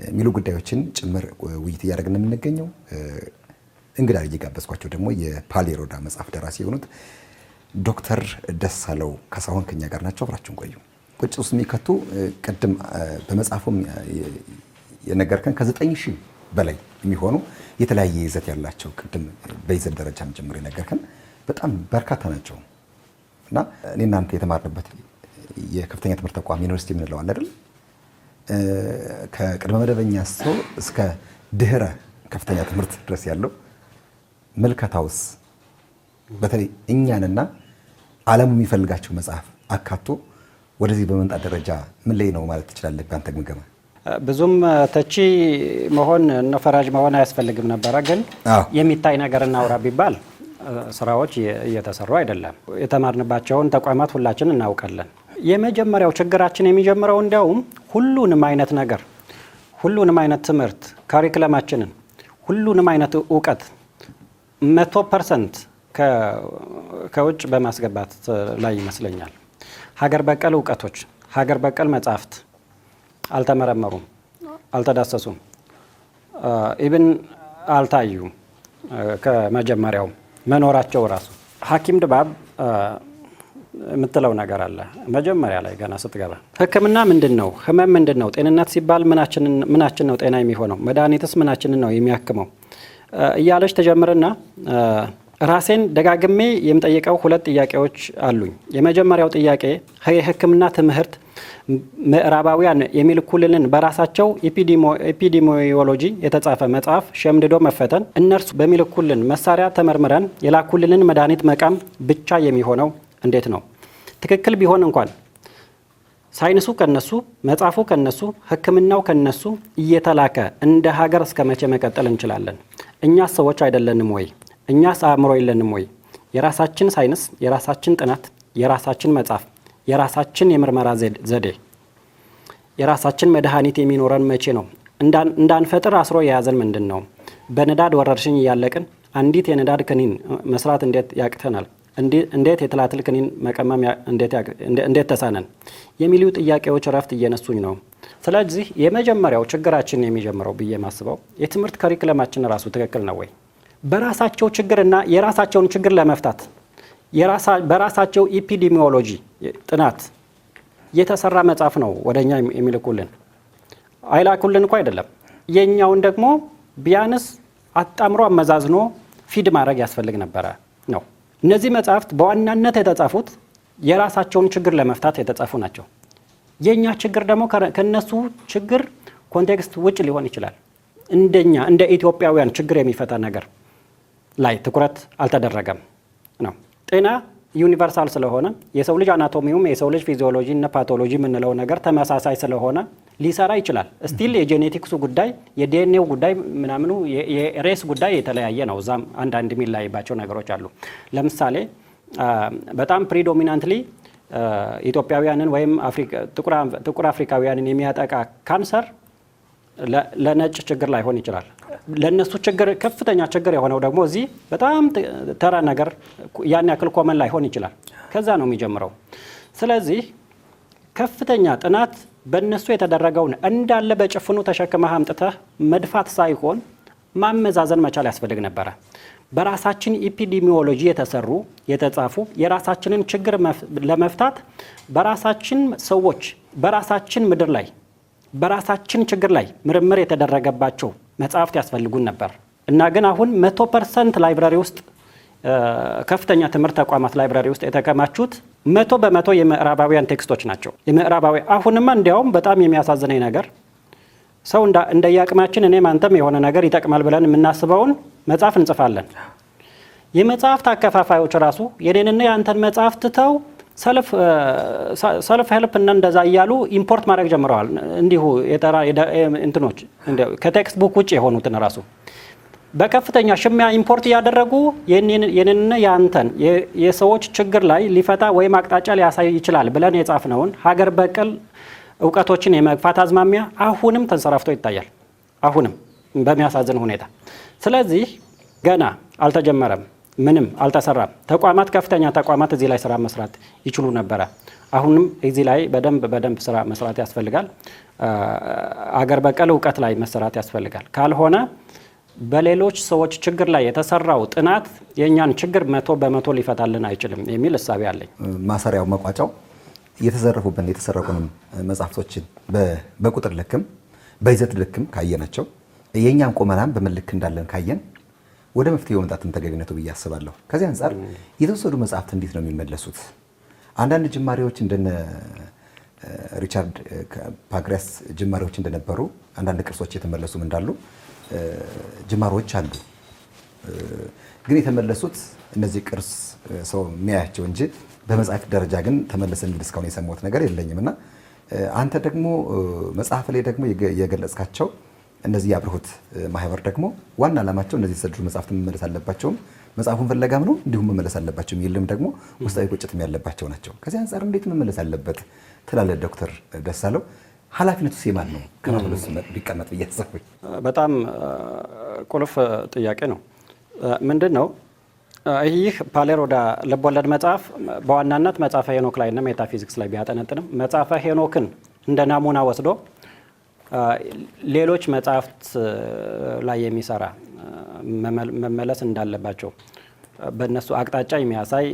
የሚሉ ጉዳዮችን ጭምር ውይይት እያደረግን የምንገኘው። እንግዳ እየጋበዝኳቸው ደግሞ የፓሎሬዳ መጽሐፍ ደራሲ የሆኑት ዶክተር ደሳለው ካሳሁን ከኛ ጋር ናቸው። አብራችሁን ቆዩ። ቁጭ ውስጥ የሚከቱ ቅድም በመጽሐፉም የነገርከን ከ9,000 በላይ የሚሆኑ የተለያየ ይዘት ያላቸው ቅድም በይዘት ደረጃም ጀምሮ የነገርከን በጣም በርካታ ናቸው እና እኔ እናንተ የተማርንበት የከፍተኛ ትምህርት ተቋም ዩኒቨርሲቲ የምንለው አለ አይደል? ከቅድመ መደበኛ ሰው እስከ ድህረ ከፍተኛ ትምህርት ድረስ ያለው ምልከታውስ በተለይ እኛንና ዓለሙ የሚፈልጋቸው መጽሐፍ አካቶ ወደዚህ በመምጣት ደረጃ ምን ላይ ነው ማለት ትችላለህ? በአንተ ግምገማ ብዙም ተቺ መሆን እና ፈራጅ መሆን አያስፈልግም ነበረ። ግን የሚታይ ነገር እናውራ ቢባል ስራዎች እየተሰሩ አይደለም። የተማርንባቸውን ተቋማት ሁላችን እናውቃለን። የመጀመሪያው ችግራችን የሚጀምረው እንዲያውም ሁሉንም አይነት ነገር፣ ሁሉንም አይነት ትምህርት ካሪክለማችንን፣ ሁሉንም አይነት እውቀት 100% ከውጭ በማስገባት ላይ ይመስለኛል። ሀገር በቀል እውቀቶች፣ ሀገር በቀል መጻሕፍት አልተመረመሩም፣ አልተዳሰሱም፣ ኢብን አልታዩም። ከመጀመሪያው መኖራቸው ራሱ ሐኪም ድባብ የምትለው ነገር አለ። መጀመሪያ ላይ ገና ስትገባ ሕክምና ምንድን ነው? ህመም ምንድን ነው? ጤንነት ሲባል ምናችን ነው ጤና የሚሆነው? መድኃኒትስ ምናችንን ነው የሚያክመው? እያለች ተጀምርና ራሴን ደጋግሜ የምጠይቀው 2 ጥያቄዎች አሉኝ። የመጀመሪያው ጥያቄ የሕክምና ትምህርት ምዕራባውያን የሚልኩልንን በራሳቸው ኤፒዲሚዮሎጂ የተጻፈ መጽሐፍ ሸምድዶ መፈተን፣ እነርሱ በሚልኩልን መሳሪያ ተመርምረን የላኩልንን መድኃኒት መቃም ብቻ የሚሆነው እንዴት ነው? ትክክል ቢሆን እንኳን ሳይንሱ ከነሱ፣ መጽሐፉ ከነሱ፣ ሕክምናው ከነሱ እየተላከ እንደ ሀገር እስከ መቼ መቀጠል እንችላለን? እኛስ ሰዎች አይደለንም ወይ? እኛስ አእምሮ የለንም ወይ? የራሳችን ሳይንስ፣ የራሳችን ጥናት፣ የራሳችን መጽሐፍ፣ የራሳችን የምርመራ ዘዴ፣ የራሳችን መድኃኒት የሚኖረን መቼ ነው? እንዳንፈጥር አስሮ የያዘን ምንድን ነው? በንዳድ ወረርሽኝ እያለቅን አንዲት የንዳድ ክኒን መስራት እንዴት ያቅተናል? እንዴት የትላትል ክኒን መቀመም እንዴት ተሳነን? የሚሉ ጥያቄዎች ረፍት እየነሱኝ ነው። ስለዚህ የመጀመሪያው ችግራችን የሚጀምረው ብዬ ማስበው የትምህርት ካሪክለማችን ራሱ ትክክል ነው ወይ? በራሳቸው ችግርና የራሳቸውን ችግር ለመፍታት በራሳቸው ኢፒዲሚዮሎጂ ጥናት የተሰራ መጽሐፍ ነው ወደኛ የሚልኩልን። አይላኩልን እኮ አይደለም። የኛውን ደግሞ ቢያንስ አጣምሮ አመዛዝኖ ፊድ ማድረግ ያስፈልግ ነበረ ነው። እነዚህ መጽሐፍት በዋናነት የተጻፉት የራሳቸውን ችግር ለመፍታት የተጻፉ ናቸው። የኛ ችግር ደግሞ ከነሱ ችግር ኮንቴክስት ውጭ ሊሆን ይችላል። እንደኛ እንደ ኢትዮጵያውያን ችግር የሚፈታ ነገር ላይ ትኩረት አልተደረገም ነው። ጤና ዩኒቨርሳል ስለሆነ የሰው ልጅ አናቶሚውም የሰው ልጅ ፊዚዮሎጂ እና ፓቶሎጂ የምንለው ነገር ተመሳሳይ ስለሆነ ሊሰራ ይችላል። ስቲል የጄኔቲክሱ ጉዳይ የዲኤንኤው ጉዳይ ምናምኑ የሬስ ጉዳይ የተለያየ ነው። እዛም አንዳንድ የሚለያይባቸው ነገሮች አሉ። ለምሳሌ በጣም ፕሪዶሚናንትሊ ኢትዮጵያውያንን ወይም ጥቁር አፍሪካውያንን የሚያጠቃ ካንሰር ለነጭ ችግር ላይሆን ይችላል። ለነሱ ችግር ከፍተኛ ችግር የሆነው ደግሞ እዚህ በጣም ተራ ነገር ያን ያክል ኮመን ላይሆን ይችላል። ከዛ ነው የሚጀምረው። ስለዚህ ከፍተኛ ጥናት በእነሱ የተደረገውን እንዳለ በጭፍኑ ተሸክመህ አምጥተህ መድፋት ሳይሆን ማመዛዘን መቻል ያስፈልግ ነበረ። በራሳችን ኢፒዲሚዮሎጂ የተጻፉ የራሳችንን ችግር ለመፍታት በራሳችን ሰዎች በራሳችን ምድር ላይ በራሳችን ችግር ላይ ምርምር የተደረገባቸው መጽሐፍት ያስፈልጉን ነበር እና ግን አሁን 100% ላይብራሪ ውስጥ ከፍተኛ ትምህርት ተቋማት ላይብራሪ ውስጥ የተከማቹት 100% የምዕራባውያን ቴክስቶች ናቸው። የምዕራባዊ አሁንማ እንዲያውም በጣም የሚያሳዝነኝ ነገር ሰው እንደየአቅማችን እኔም አንተም የሆነ ነገር ይጠቅማል ብለን የምናስበውን መጽሐፍ እንጽፋለን። የመጽሐፍት አከፋፋዮች ራሱ የኔንና የአንተን መጽሐፍ ትተው ሰልፍ ሄልፕ እና እንደዛ እያሉ ኢምፖርት ማድረግ ጀምረዋል። እንዲሁ የተራ እንትኖች ከቴክስት ቡክ ውጭ የሆኑትን ራሱ በከፍተኛ ሽሚያ ኢምፖርት እያደረጉ የኔንና የአንተን የሰዎች ችግር ላይ ሊፈታ ወይም አቅጣጫ ሊያሳይ ይችላል ብለን የጻፍነውን ሀገር በቀል እውቀቶችን የመግፋት አዝማሚያ አሁንም ተንሰራፍቶ ይታያል። አሁንም በሚያሳዝን ሁኔታ። ስለዚህ ገና አልተጀመረም፣ ምንም አልተሰራም። ተቋማት ከፍተኛ ተቋማት እዚህ ላይ ስራ መስራት ይችሉ ነበረ። አሁንም እዚህ ላይ በደንብ ስራ መስራት ያስፈልጋል። አገር በቀል እውቀት ላይ መሰራት ያስፈልጋል። ካልሆነ በሌሎች ሰዎች ችግር ላይ የተሰራው ጥናት የእኛን ችግር 100% ሊፈታልን አይችልም የሚል እሳቤ አለኝ። ማሰሪያው መቋጫው የተዘረፉብን የተሰረቁንም መጽሐፍቶችን በቁጥር ልክም በይዘት ልክም ካየናቸው የእኛም ቁመናም በምን ልክ እንዳለን ካየን ወደ መፍትሄው መምጣትን ተገቢነቱ ብዬ አስባለሁ። ከዚህ አንጻር የተወሰዱ መጽሐፍት እንዴት ነው የሚመለሱት? አንዳንድ ጅማሬዎች እንደነ ሪቻርድ ፓንክረስት ጅማሬዎች እንደነበሩ አንዳንድ ቅርሶች የተመለሱም እንዳሉ ጅማሬዎች አሉ። ግን የተመለሱት እነዚህ ቅርስ ሰው የሚያያቸው እንጂ በመጽሐፍ ደረጃ ግን ተመለሰ የሚል እስካሁን የሰማሁት ነገር የለኝም። እና አንተ ደግሞ መጽሐፍ ላይ ደግሞ የገለጽካቸው እነዚህ የአብርሆት ማህበር ደግሞ ዋና ዓላማቸው እነዚህ የተሰደዱ መጽሐፍት መመለስ አለባቸውም መጽሐፉን ፍለጋም ነው እንዲሁም መመለስ አለባቸው የሚልም ደግሞ ውስጣዊ ቁጭትም ያለባቸው ናቸው። ከዚህ አንጻር እንዴት መመለስ አለበት ትላለህ ዶክተር ደሳለው? ኃላፊነቱ የማን ነው? ከመመለሱ ቢቀመጥ ብዬ አሰብኩኝ። በጣም ቁልፍ ጥያቄ ነው። ምንድን ነው ይህ ፓሌሮዳ ልቦለድ መጽሐፍ በዋናነት መጽሐፈ ሄኖክ ላይ እና ሜታፊዚክስ ላይ ቢያጠነጥንም መጽሐፈ ሄኖክን እንደ ናሙና ወስዶ ሌሎች መጽሐፍት ላይ የሚሰራ መመለስ እንዳለባቸው በእነሱ አቅጣጫ የሚያሳይ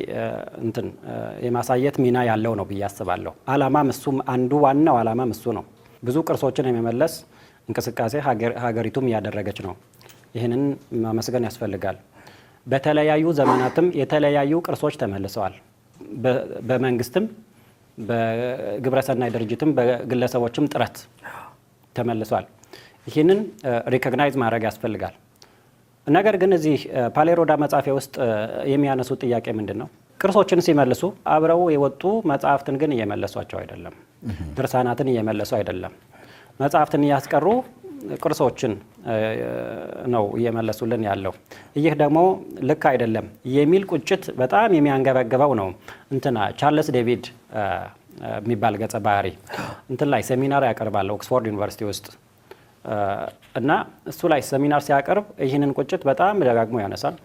የማሳየት ሚና ያለው ነው ብዬ አስባለሁ። ዓላማም እሱም አንዱ ዋናው ዓላማም እሱ ነው። ብዙ ቅርሶችን የመመለስ እንቅስቃሴ ሀገሪቱም እያደረገች ነው። ይህንን ማመስገን ያስፈልጋል። በተለያዩ ዘመናትም የተለያዩ ቅርሶች ተመልሰዋል። በመንግስትም በግብረሰናይ ድርጅትም በግለሰቦችም ጥረት ተመልሷል። ይህንን ሪኮግናይዝ ማድረግ ያስፈልጋል። ነገር ግን እዚህ ፓሌሮዳ መጽሐፌ ውስጥ የሚያነሱት ጥያቄ ምንድን ነው? ቅርሶችን ሲመልሱ አብረው የወጡ መጽሐፍትን ግን እየመለሷቸው አይደለም። ድርሳናትን እየመለሱ አይደለም። መጽሐፍትን እያስቀሩ ቅርሶችን ነው እየመለሱልን ያለው። ይህ ደግሞ ልክ አይደለም የሚል ቁጭት በጣም የሚያንገበግበው ነው። ቻርልስ ዴቪድ የሚባል ገጸ ባህሪ ላይ ሴሚናር ያቀርባል ኦክስፎርድ ዩኒቨርሲቲ ውስጥ እና እሱ ላይ ሴሚናር ሲያቀርብ ይህንን ቁጭት በጣም ደጋግሞ ያነሳል።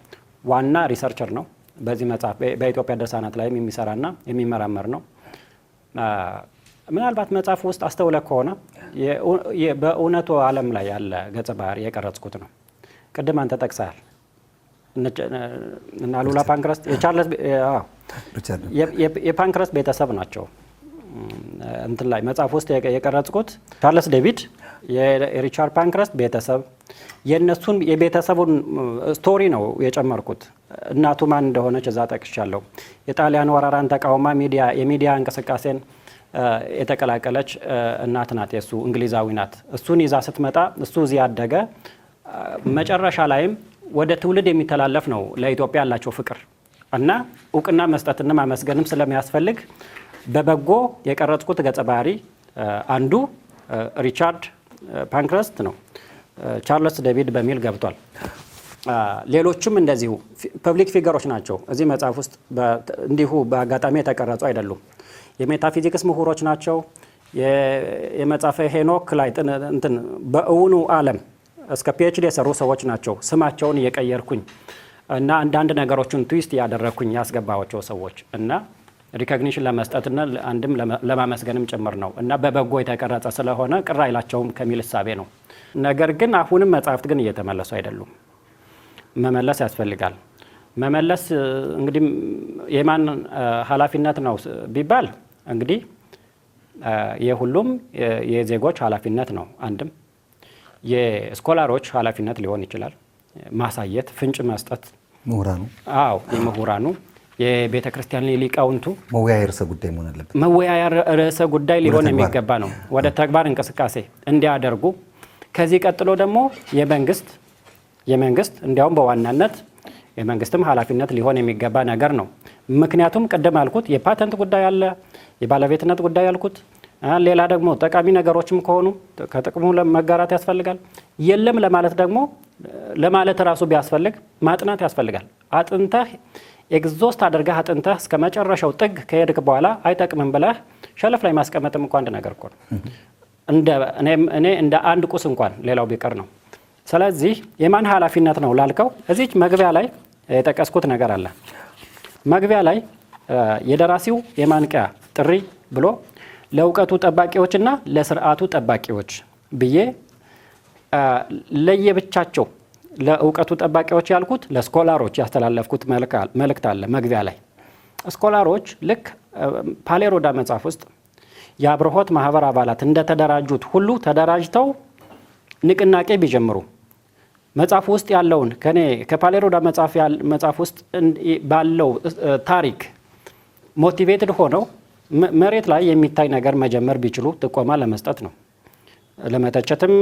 ዋና ሪሰርቸር ነው በዚህ መጽሐፍ በኢትዮጵያ ድርሳናት ላይም የሚሰራና የሚመራመር ነው። ምናልባት መጽሐፍ ውስጥ አስተውለ ከሆነ በእውነቱ ዓለም ላይ ያለ ገጸ ባህሪ የቀረጽኩት ነው። ቅድም አንተ ጠቅሰሃል እና ሉላ ፓንክረስት የፓንክረስት ቤተሰብ ናቸው። ላይ መጽሐፍ ውስጥ የቀረጽኩት ቻርልስ ዴቪድ የሪቻርድ ፓንክረስት ቤተሰብ የነሱን የቤተሰቡን ስቶሪ ነው የጨመርኩት። እናቱ ማን እንደሆነች እዛ ጠቅሻለሁ። የጣሊያን ወረራን ተቃውማ የሚዲያ እንቅስቃሴን የተቀላቀለች እናት ናት። የሱ እንግሊዛዊ ናት። እሱን ይዛ ስትመጣ እሱ እዚህ ያደገ መጨረሻ ላይም ወደ ትውልድ የሚተላለፍ ነው ለኢትዮጵያ ያላቸው ፍቅር እና እውቅና መስጠትና ማመስገንም ስለሚያስፈልግ በበጎ የቀረጽኩት ገጸ ባህሪ አንዱ ሪቻርድ ፓንክረስት ነው። ቻርልስ ዴቪድ በሚል ገብቷል። ሌሎችም እንደዚሁ ፐብሊክ ፊገሮች ናቸው። እዚህ መጽሐፍ ውስጥ እንዲሁ በአጋጣሚ የተቀረጹ አይደሉም። የሜታፊዚክስ ምሁሮች ናቸው። የመጽሐፈ ሄኖክ ላይ በእውኑ ዓለም እስከ ፒኤችዲ የሰሩ ሰዎች ናቸው። ስማቸውን እየቀየርኩኝ እና አንዳንድ ነገሮችን ትዊስት ያደረግኩኝ ያስገባቸው ሰዎች እና ሪኮግኒሽን ለመስጠትና አንድም ለማመስገንም ጭምር ነው እና በበጎ የተቀረጸ ስለሆነ ቅር አይላቸውም ከሚል እሳቤ ነው። ነገር ግን አሁንም መጽሐፍት ግን እየተመለሱ አይደሉም። መመለስ ያስፈልጋል። መመለስ እንግዲህ የማን ኃላፊነት ነው ቢባል እንግዲህ የሁሉም የዜጎች ኃላፊነት ነው። አንድም የስኮላሮች ኃላፊነት ሊሆን ይችላል። ማሳየት፣ ፍንጭ መስጠት ምሁራኑ የምሁራኑ የቤተ ክርስቲያን ሊቃውንቱ መወያያ ርዕሰ ጉዳይ መሆን አለበት። መወያያ ርዕሰ ጉዳይ ሊሆን የሚገባ ነው። ወደ ተግባር እንቅስቃሴ እንዲያደርጉ። ከዚህ ቀጥሎ ደግሞ የመንግስት እንዲያውም በዋናነት የመንግስትም ኃላፊነት ሊሆን የሚገባ ነገር ነው። ምክንያቱም ቅድም ያልኩት የፓተንት ጉዳይ አለ፣ የባለቤትነት ጉዳይ ያልኩት፣ ሌላ ደግሞ ጠቃሚ ነገሮችም ከሆኑ ከጥቅሙ መጋራት ያስፈልጋል። የለም ለማለት ደግሞ ለማለት ራሱ ቢያስፈልግ ማጥናት ያስፈልጋል። አጥንተህ ኤግዞስት አድርገህ አጥንተህ እስከ መጨረሻው ጥግ ከሄድክ በኋላ አይጠቅምም ብለህ ሸለፍ ላይ ማስቀመጥም እንኳን አንድ ነገር እኮ ነው። እኔ እንደ አንድ ቁስ እንኳን ሌላው ቢቀር ነው። ስለዚህ የማን ኃላፊነት ነው ላልከው እዚች መግቢያ ላይ የጠቀስኩት ነገር አለ። መግቢያ ላይ የደራሲው የማንቂያ ጥሪ ብሎ ለእውቀቱ ጠባቂዎችና ለስርዓቱ ጠባቂዎች ብዬ ለየብቻቸው ለእውቀቱ ጠባቂዎች ያልኩት ለስኮላሮች ያስተላለፍኩት መልእክት አለ። መግቢያ ላይ ስኮላሮች ልክ ፓሌሮዳ መጽሐፍ ውስጥ የአብርሆት ማህበር አባላት እንደተደራጁት ሁሉ ተደራጅተው ንቅናቄ ቢጀምሩ መጽሐፍ ውስጥ ያለውን ከፓሌሮዳ መጽሐፍ ውስጥ ባለው ታሪክ ሞቲቬትድ ሆነው መሬት ላይ የሚታይ ነገር መጀመር ቢችሉ ጥቆማ ለመስጠት ነው። ለመተቸትም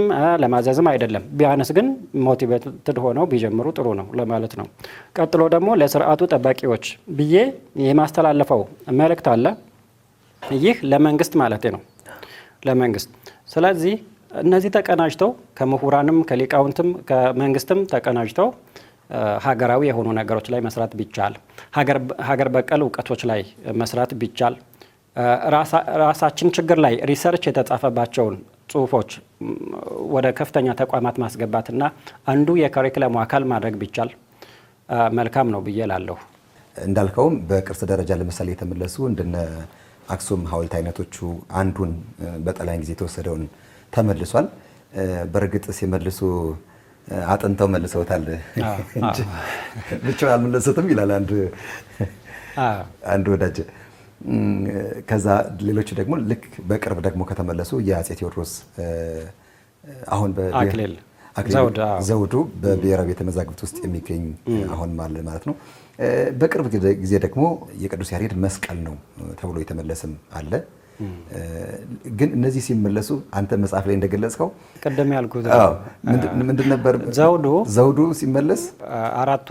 ለማዘዝም አይደለም። ቢያንስ ግን ሞቲቬትድ ሆነው ቢጀምሩ ጥሩ ነው ለማለት ነው። ቀጥሎ ደግሞ ለስርዓቱ ጠባቂዎች ብዬ የማስተላለፈው መልእክት አለ። ይህ ለመንግስት ማለት ነው፣ ለመንግስት። ስለዚህ እነዚህ ተቀናጅተው ከምሁራንም ከሊቃውንትም ከመንግስትም ተቀናጅተው ሀገራዊ የሆኑ ነገሮች ላይ መስራት ቢቻል፣ ሀገር በቀል እውቀቶች ላይ መስራት ቢቻል፣ ራሳችን ችግር ላይ ሪሰርች የተጻፈባቸውን ጽሁፎች ወደ ከፍተኛ ተቋማት ማስገባትና አንዱ የካሪኩለሙ አካል ማድረግ ቢቻል መልካም ነው ብዬ እላለሁ። እንዳልከውም በቅርስ ደረጃ ለምሳሌ የተመለሱ እንደነ አክሱም ሐውልት አይነቶቹ አንዱን በጣሊያን ጊዜ የተወሰደውን ተመልሷል። በእርግጥ ሲመልሱ አጥንተው መልሰውታል እንጂ ብቻ አልመለሱትም ይላል አንድ ወዳጅ። ከዛ ሌሎቹ ደግሞ ልክ በቅርብ ደግሞ ከተመለሱ የአፄ ቴዎድሮስ አሁን አክሊል ዘውዱ በብሔራዊ ቤተ መዛግብት ውስጥ የሚገኝ አሁን ማለት ነው። በቅርብ ጊዜ ደግሞ የቅዱስ ያሬድ መስቀል ነው ተብሎ የተመለሰም አለ። ግን እነዚህ ሲመለሱ አንተ መጽሐፍ ላይ እንደገለጽከው ቀደም ያልኩት ምንድን ነበር? ዘውዱ ሲመለስ አራቱ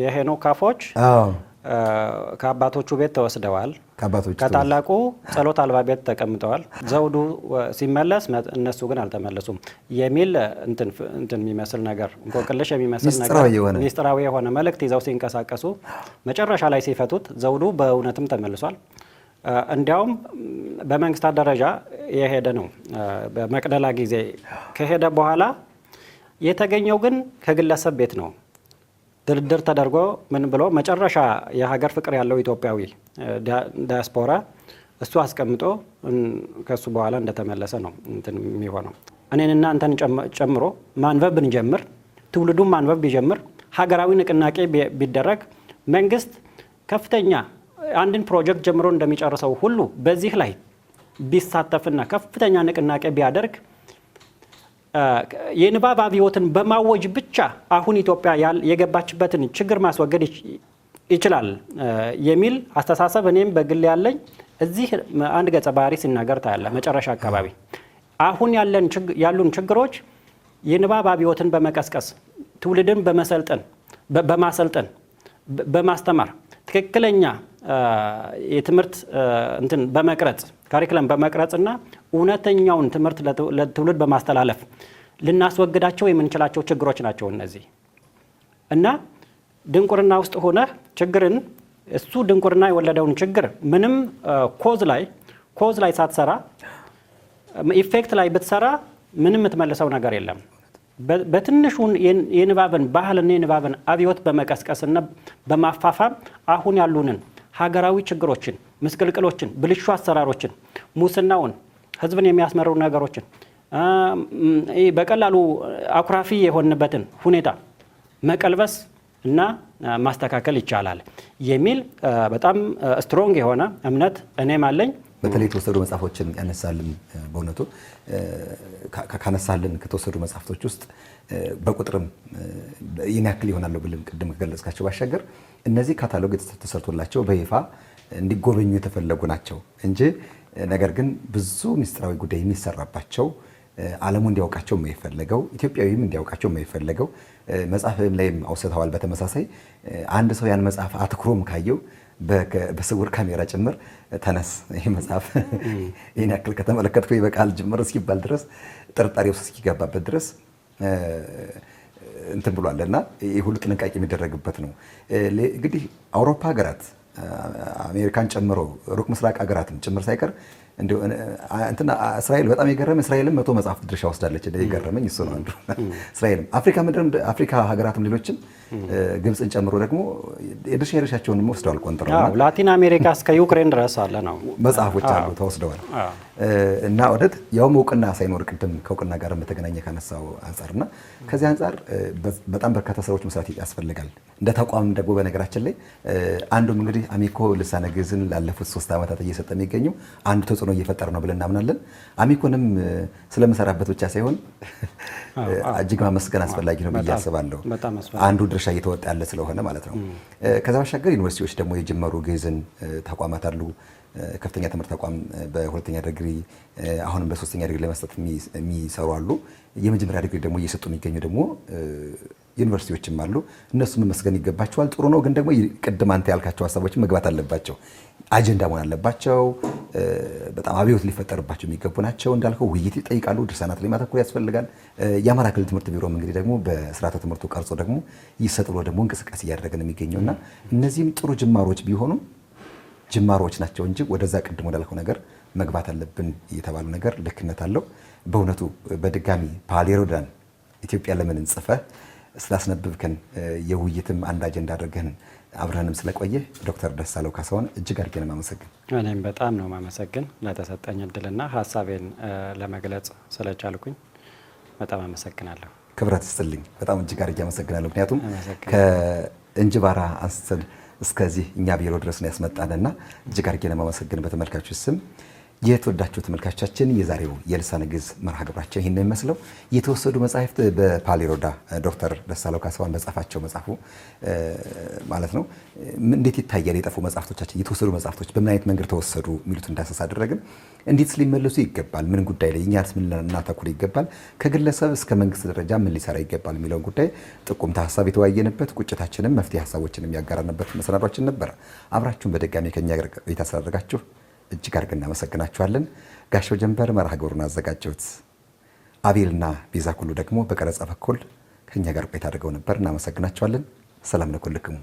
የሄኖክ አፎች ከአባቶቹ ቤት ተወስደዋል። ከታላቁ ጸሎት አልባ ቤት ተቀምጠዋል። ዘውዱ ሲመለስ እነሱ ግን አልተመለሱም የሚል እንትን የሚመስል ነገር እንቆቅልሽ የሚመስል ነገር ሚስጥራዊ የሆነ መልእክት ይዘው ሲንቀሳቀሱ መጨረሻ ላይ ሲፈቱት ዘውዱ በእውነትም ተመልሷል። እንዲያውም በመንግስታት ደረጃ የሄደ ነው። በመቅደላ ጊዜ ከሄደ በኋላ የተገኘው ግን ከግለሰብ ቤት ነው። ድርድር ተደርጎ ምን ብሎ መጨረሻ የሀገር ፍቅር ያለው ኢትዮጵያዊ ዲያስፖራ እሱ አስቀምጦ ከሱ በኋላ እንደተመለሰ ነው እንትን የሚሆነው። እኔንና አንተን ጨምሮ ማንበብ ብንጀምር፣ ትውልዱም ማንበብ ቢጀምር፣ ሀገራዊ ንቅናቄ ቢደረግ፣ መንግስት ከፍተኛ አንድን ፕሮጀክት ጀምሮ እንደሚጨርሰው ሁሉ በዚህ ላይ ቢሳተፍና ከፍተኛ ንቅናቄ ቢያደርግ የንባብ አብዮትን በማወጅ ብቻ አሁን ኢትዮጵያ የገባችበትን ችግር ማስወገድ ይችላል የሚል አስተሳሰብ እኔም በግል ያለኝ። እዚህ አንድ ገጸ ባህሪ ሲናገር ታያለ። መጨረሻ አካባቢ አሁን ያሉን ችግሮች የንባብ አብዮትን በመቀስቀስ ትውልድን በማሰልጠን በማስተማር ትክክለኛ የትምህርት እንትን በመቅረጽ ካሪክለም በመቅረጽና እውነተኛውን ትምህርት ለትውልድ በማስተላለፍ ልናስወግዳቸው የምንችላቸው ችግሮች ናቸው እነዚህ እና ድንቁርና ውስጥ ሆነ ችግርን እሱ ድንቁርና የወለደውን ችግር ምንም ኮዝ ላይ ሳትሰራ ኢፌክት ላይ ብትሰራ ምንም የምትመልሰው ነገር የለም። በትንሹ የንባብን ባህልና የንባብን አብዮት በመቀስቀስና በማፋፋም አሁን ያሉንን ሀገራዊ ችግሮችን፣ ምስቅልቅሎችን፣ ብልሹ አሰራሮችን፣ ሙስናውን፣ ህዝብን የሚያስመሩ ነገሮችን በቀላሉ አኩራፊ የሆንበትን ሁኔታ መቀልበስ እና ማስተካከል ይቻላል የሚል በጣም ስትሮንግ የሆነ እምነት እኔም አለኝ። በተለይ የተወሰዱ መጽሐፎችን ያነሳልን በእውነቱ ካነሳልን ከተወሰዱ መጽሐፍቶች ውስጥ በቁጥርም ይህን ያክል ይሆናሉ ብለን ቅድም ከገለጽካቸው ባሻገር እነዚህ ካታሎግ ተሰርቶላቸው በይፋ እንዲጎበኙ የተፈለጉ ናቸው እንጂ ነገር ግን ብዙ ምስጢራዊ ጉዳይ የሚሰራባቸው ዓለሙ እንዲያውቃቸው የማይፈለገው ኢትዮጵያዊም እንዲያውቃቸው የማይፈለገው መጽሐፍም ላይም አውስተዋል። በተመሳሳይ አንድ ሰው ያን መጽሐፍ አትኩሮም ካየው በስውር ካሜራ ጭምር ተነስ ይህ መጽሐፍ ይህን ያክል ከተመለከትኩ ይበቃል ጅምር እስኪባል ድረስ ጥርጣሬ ውስጥ እስኪገባበት ድረስ እንትን ብሏል እና ይህ ሁሉ ጥንቃቄ የሚደረግበት ነው። እንግዲህ አውሮፓ ሀገራት አሜሪካን ጨምሮ ሩቅ ምስራቅ ሀገራትም ጭምር ሳይቀር እንትና እስራኤል በጣም የገረመኝ እስራኤልም 100 መጽሐፍት ድርሻ ወስዳለች። የገረመኝ እሱ ነው አንዱ። እስራኤልም አፍሪካ ሀገራትም ሌሎችም ግብፅን ጨምሮ ደግሞ የድርሻቸውን ወስደዋል ቆንጥረው። ላቲን አሜሪካ እስከ ዩክሬን ድረስ አለ ነው መጽሐፎች አሉ ተወስደዋል። እና ወደት ያውም እውቅና ሳይኖር ቅድም ከእውቅና ጋር በተገናኘ ካነሳው አንጻርና ከዚህ አንጻር በጣም በርካታ ስራዎች መስራት ያስፈልጋል። እንደ ተቋም ደግሞ በነገራችን ላይ አንዱም እንግዲህ አሚኮ ልሳነ ግዕዝን ላለፉት 3 ዓመታት እየሰጠ የሚገኘው አንዱ ተጽዕኖ እየፈጠረ ነው ብለን እናምናለን። አሚኮንም ስለምሰራበት ብቻ ሳይሆን እጅግ ማመስገን አስፈላጊ ነው ብዬ አስባለሁ። አንዱ ድርሻ እየተወጣ ያለ ስለሆነ ማለት ነው። ከዛ ባሻገር ዩኒቨርሲቲዎች ደግሞ የጀመሩ ግዕዝን ተቋማት አሉ። ከፍተኛ ትምህርት ተቋም በሁለተኛ ዲግሪ አሁንም በሶስተኛ ዲግሪ ለመስጠት የሚሰሩ አሉ። የመጀመሪያ ዲግሪ ደግሞ እየሰጡ የሚገኙ ደግሞ ዩኒቨርሲቲዎችም አሉ። እነሱ መመስገን ይገባቸዋል። ጥሩ ነው። ግን ደግሞ ቅድም አንተ ያልካቸው ሀሳቦችን መግባት አለባቸው። አጀንዳ መሆን አለባቸው። በጣም አብዮት ሊፈጠርባቸው የሚገቡ ናቸው። እንዳልከው ውይይት ይጠይቃሉ። ድርሳናት ላይ ማተኮር ያስፈልጋል። የአማራ ክልል ትምህርት ቢሮም እንግዲህ ደግሞ በስርዓተ ትምህርቱ ቀርጾ ደግሞ ይሰጥ ብሎ ደግሞ እንቅስቃሴ እያደረገ ነው የሚገኘው እና እነዚህም ጥሩ ጅማሮች ቢሆኑም ጅማሮች ናቸው እንጂ ወደዛ ቅድም ወዳልከው ነገር መግባት አለብን የተባለው ነገር ልክነት አለው። በእውነቱ በድጋሚ ፓሌሮዳን ኢትዮጵያ ለምን እንጽፈህ ስላስነብብከን የውይይትም አንድ አጀንዳ አድርገን አብረንም ስለቆየ ዶክተር ደሳለው ካሳሁን እጅግ አድርጌ ነው የማመሰግን። እኔም በጣም ነው የማመሰግን ለተሰጠኝ እድልና ሀሳቤን ለመግለጽ ስለቻልኩኝ በጣም አመሰግናለሁ። ክብረት ይስጥልኝ። በጣም እጅግ አድርጌ አመሰግናለሁ። ምክንያቱም ከእንጅባራ አንስተን እስከዚህ እኛ ቢሮ ድረስ ነው ያስመጣንና እጅግ አድርጌ ነው የማመሰግን በተመልካቾች ስም። የተወዳችሁ ተመልካቾቻችን የዛሬው የልሳነ ግዕዝ መርሃ ግብራችን ይህን ነው የሚመስለው። የተወሰዱ መጽሐፍት በፓሌሮዳ ዶክተር ደሳለው ካሳሁን በጻፋቸው መጽሐፉ ማለት ነው እንዴት ይታያል? የጠፉ መጽሐፍቶቻችን የተወሰዱ መጽሐፍቶች በምን አይነት መንገድ ተወሰዱ የሚሉት እንዳሰሳ አደረግን። እንዴት ሊመለሱ ይገባል? ምን ጉዳይ ላይ እኛስ ምን እናተኩር ይገባል? ከግለሰብ እስከ መንግስት ደረጃ ምን ሊሰራ ይገባል የሚለውን ጉዳይ ጥቁምታ ሀሳብ የተወያየንበት ቁጭታችንም መፍትሄ ሀሳቦችንም ያጋራንበት መሰናዷችን ነበረ። አብራችሁን በድጋሚ ከኛ ጋር ቆይታ ስላደረጋችሁ እጅግ አድርገን እናመሰግናችኋለን። ጋሻው ጀንበር መርሃ ግብሩን አዘጋጀሁት። አቤልና ቤዛ ኩሉ ደግሞ በቀረጻ በኩል ከኛ ጋር ቆይታ አድርገው ነበር። እናመሰግናችኋለን። ሰላም ለኩልክሙ።